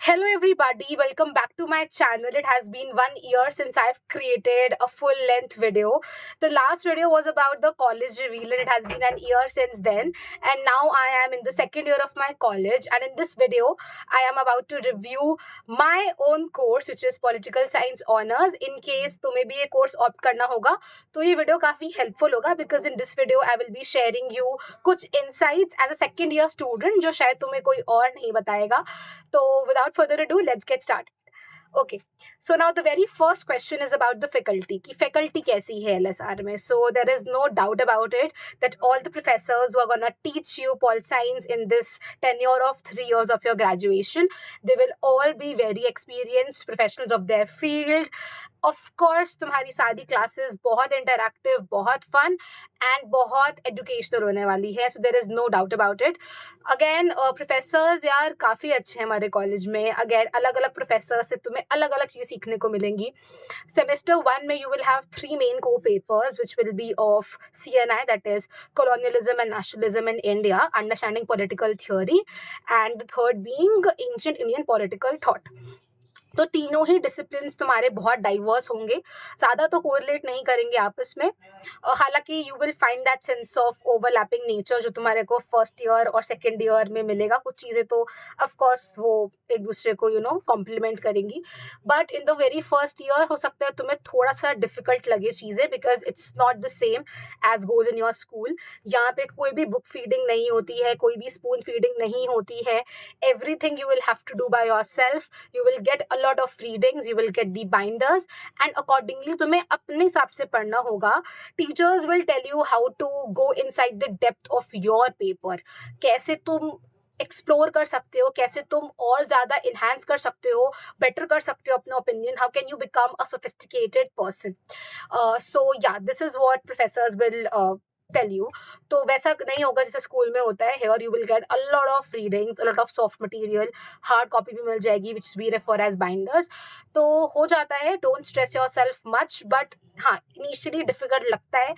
Hello, everybody. Welcome back to my channel. It has been 1 year since I've created a full length video. The last video was about the college reveal, and it has been an year since then. And now I am in the second year of my college. And in this video, I am about to review my own course, which is Political Science Honors. In case तुम्हें भी ये course opt करना होगा, तो ये video काफी helpful होगा because in this video I will be sharing you कुछ insights as a second year student जो शायद तुम्हें कोई और नहीं बताएगा. So without further ado, let's get started. Okay, so now the very first question is about the faculty. कि faculty कैसी है LSR में? So there is no doubt about it that all the professors who are gonna teach you pol science in this tenure of 3 years of your graduation, they will all be very experienced professionals of their field. Of course, तुम्हारी सारी classes बहुत interactive, बहुत fun and बहुत educational होने वाली है. So there is no doubt about it. Again, professors यार काफ़ी अच्छे हैं हमारे कॉलेज में. Again, अलग अलग प्रोफेसर से तुम्हें अलग अलग चीज़ें सीखने को मिलेंगी. Semester 1 में you will have 3 main core papers which will be of CNI, that is colonialism and nationalism in India, understanding political theory, and the third being ancient Indian political thought. तो तीनों ही डिसिप्लिन्स तुम्हारे बहुत diverse होंगे, ज़्यादा तो correlate नहीं करेंगे आपस में. हालांकि you will find that sense of overlapping nature जो तुम्हारे को फर्स्ट ईयर और सेकेंड ईयर में मिलेगा. कुछ चीज़ें तो ऑफ कोर्स वो एक दूसरे को कॉम्प्लीमेंट करेंगी, but in the very first year हो सकता है तुम्हें थोड़ा सा डिफिकल्ट लगे चीज़ें because it's not the same as goes in your school. यहाँ पे कोई भी बुक फीडिंग नहीं होती है, कोई भी स्पून फीडिंग नहीं होती है. Everything you will have to do by yourself. You will get a lot of readings, you will get the binders, and accordingly तुम्हें अपने हिसाब से पढ़ना होगा. Teachers will tell you how to go inside the depth of your paper. कैसे तुम explore कर सकते हो, कैसे तुम और ज़्यादा इन्हांस कर सकते हो, बेटर कर सकते हो अपना opinion. How can you become a sophisticated person. So yeah this is what professors will tell you. तो वैसा नहीं होगा जैसे स्कूल में होता है. Here you will get a lot of readings, a lot of soft material, hard copy भी मिल जाएगी which we refer as binders. तो हो जाता है, don't stress yourself much. But हाँ, इनिशियली डिफिकल्ट लगता है.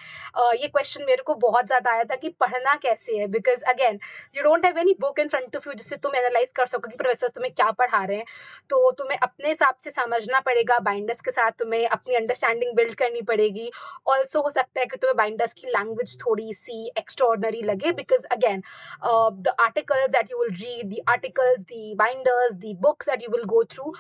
ये क्वेश्चन मेरे को बहुत ज़्यादा आया था कि पढ़ना कैसे है, because again you don't have any book in front of you जिससे तुम एनालाइज कर सको कि प्रोफेसर तुम्हें क्या पढ़ा रहे हैं. तो तुम्हें अपने हिसाब से समझना पड़ेगा. बाइंडर्स के साथ तुम्हें अपनी अंडरस्टैंडिंग बिल्ड करनी पड़ेगी. ऑल्सो हो सकता है कि तुम्हें बाइंडर्स की लैंग्वेज थोड़ी सी एक्स्ट्रॉर्डनरी लगे because again the articles that you will read, the articles, the binders, the books that you will go through,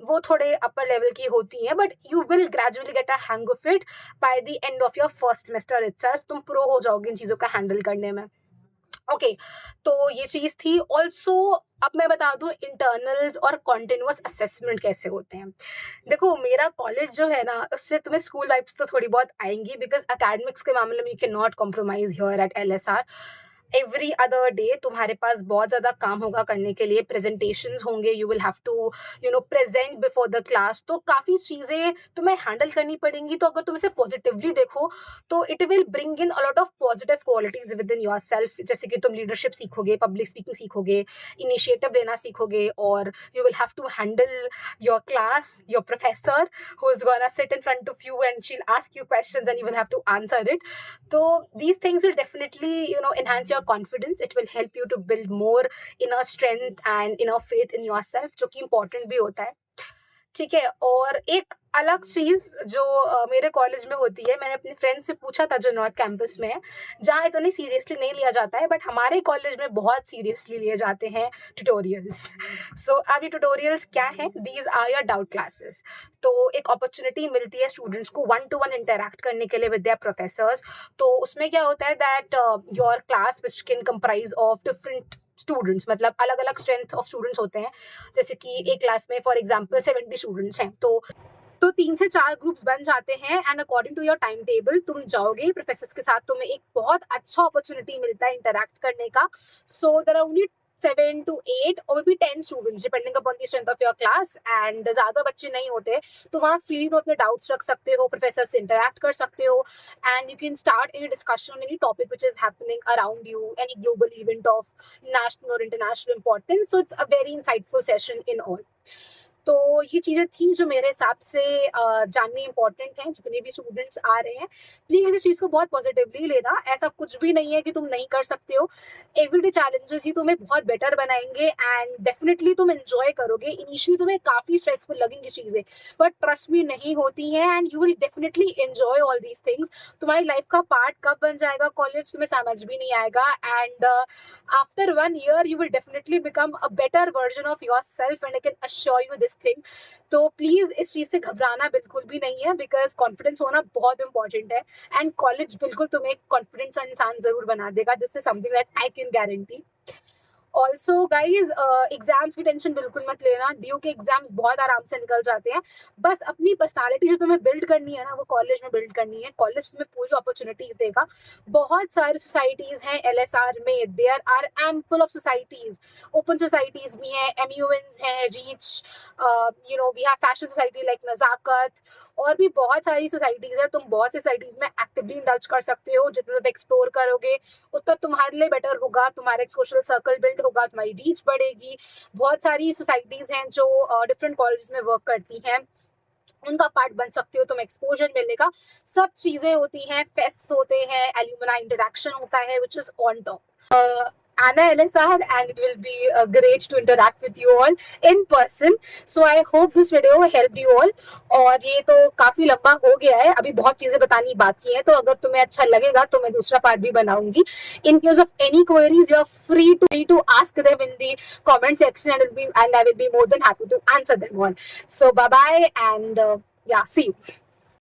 वो थोड़े अपर लेवल की होती हैं. But you will gradually get a hang of it by the end of your first semester itself. तुम pro हो जाओगे इन चीज़ों का हैंडल करने में. ओके, तो ये चीज़ थी. ऑल्सो अब मैं बता दूं इंटरनल्स और कॉन्टिन्यूअस असेसमेंट कैसे होते हैं. देखो, मेरा कॉलेज जो है ना, उससे तुम्हें स्कूल वाइब्स तो थोड़ी बहुत आएंगी बिकॉज अकेडमिक्स के मामले में you can not compromise here eight LSR. Every other day तुम्हारे पास बहुत ज़्यादा काम होगा करने के लिए. प्रेजेंटेशंस होंगे, you will have to present before the class. तो काफ़ी चीज़ें तुम्हें हैंडल करनी पड़ेंगी. तो अगर तुम इसे पॉजिटिवली देखो तो it will bring in a lot of positive qualities with in your self. जैसे कि तुम लीडरशिप सीखोगे, पब्लिक स्पीकिंग सीखोगे, इनिशिएटिव लेना सीखोगे, और you will have to handle your class, your professor who is gonna sit in front of you and she'll ask you questions and you will have to answer it. So these things will definitely enhance your confidence. It will help you to build more inner strength and inner faith in yourself, जो कि important भी होता है. ठीक है. और एक अलग चीज़ जो मेरे कॉलेज में होती है, मैंने अपनी फ्रेंड से पूछा था जो नॉर्थ कैंपस में है, जहाँ इतनी सीरियसली नहीं लिया जाता है, बट हमारे कॉलेज में बहुत सीरियसली लिए जाते हैं ट्यूटोरियल्स. सो अब ये ट्यूटोरियल्स क्या है? These are your doubt classes. तो एक अपॉर्चुनिटी मिलती है स्टूडेंट्स को 1-to-1 इंटरेक्ट करने के लिए विद देयर प्रोफेसर्स. तो उसमें क्या होता है that your class which can comprise of different students, मतलब अलग अलग स्ट्रेंथ ऑफ स्टूडेंट्स होते हैं. जैसे कि एक क्लास में फॉर एग्जांपल 70 स्टूडेंट्स हैं, तो 3 से 4 ग्रुप्स बन जाते हैं. And according to your time table तुम जाओगे प्रोफेसर्स के साथ. तुम्हें एक बहुत अच्छा अपॉर्चुनिटी मिलता है इंटरेक्ट करने का. So there are only 7 to 8 और भी 10 students depending upon the strength of your class. And ज़्यादा बच्चे नहीं होते, तो वहाँ फ्री तो अपने डाउट्स रख सकते हो, प्रोफेसर से इंटरेक्ट कर सकते हो, and you can start any discussion on any topic which is happening around you, any global event of national और international importance. So it's a very insightful session in all. तो ये चीज़ें थी जो मेरे हिसाब से जाननी इम्पोर्टेंट हैं। जितने भी स्टूडेंट्स आ रहे हैं, प्लीज़ इस चीज़ को बहुत पॉजिटिवली लेना। ऐसा कुछ भी नहीं है कि तुम नहीं कर सकते हो। एवरीडे चैलेंजेस ही तुम्हें बहुत बेटर बनाएंगे एंड डेफिनेटली तुम एंजॉय करोगे। इनिशियली तुम्हें काफ़ी स्ट्रेसफुल लगेंगी चीज़ें, बट ट्रस्ट मी नहीं होती हैं and you will definitely enjoy all these things. तुम्हारी लाइफ का पार्ट कब बन जाएगा कॉलेज, तुम्हें समझ भी नहीं आएगा and after 1 year you will definitely become a better version of yourself and I can assure you this thing. तो प्लीज इस चीज से घबराना बिल्कुल भी नहीं है, बिकॉज कॉन्फिडेंस होना बहुत इंपॉर्टेंट है एंड कॉलेज बिल्कुल तुम्हें एक कॉन्फिडेंस इंसान जरूर बना देगा। This is something that I can guarantee. Also guys, exams की टेंशन बिल्कुल मत लेना। ड्यू के एग्जाम्स बहुत आराम से निकल जाते हैं। बस अपनी पर्सनालिटी जो तुम्हें बिल्ड करनी है ना, वो कॉलेज में बिल्ड करनी है। कॉलेज तुम्हें पूरी अपॉर्चुनिटीज देगा। बहुत सारी सोसाइटीज हैं LSR में, there are ample of societies. Open societies भी हैं, MUNs हैं, reach, we have fashion society like Nazakat, और भी बहुत सारी सोसाइटीज है। तुम बहुत सी सोसाइटीज में एक्टिवली इंडल्ज कर सकते हो। जितना ज़्यादा एक्सप्लोर करोगे उतना तुम्हारे लिए बेटर होगा। तुम्हारा एक सोशल सर्कल बिल्ड होगा, तुम्हारी रीच बढ़ेगी। बहुत सारी सोसाइटीज हैं जो डिफरेंट कॉलेजेस में वर्क करती हैं, उनका पार्ट बन सकते हो। तुम्हें एक्सपोजर मिलेगा। सब चीजें होती हैं, फेस्ट होते हैं, एल्यूमिनाई इंटरेक्शन होता है, which is on top. Anna LSR, and it will be great to interact with you all in person. So I hope this video helped you all. और ये तो काफी लंबा हो गया है, अभी बहुत चीजें बतानी बाकी है। तो अगर तुम्हें अच्छा लगेगा तो मैं दूसरा पार्ट भी बनाऊंगी। In case of any queries, you are free to ask them in the comment section, and I will be more than happy to answer them all. So bye bye and yeah, see you.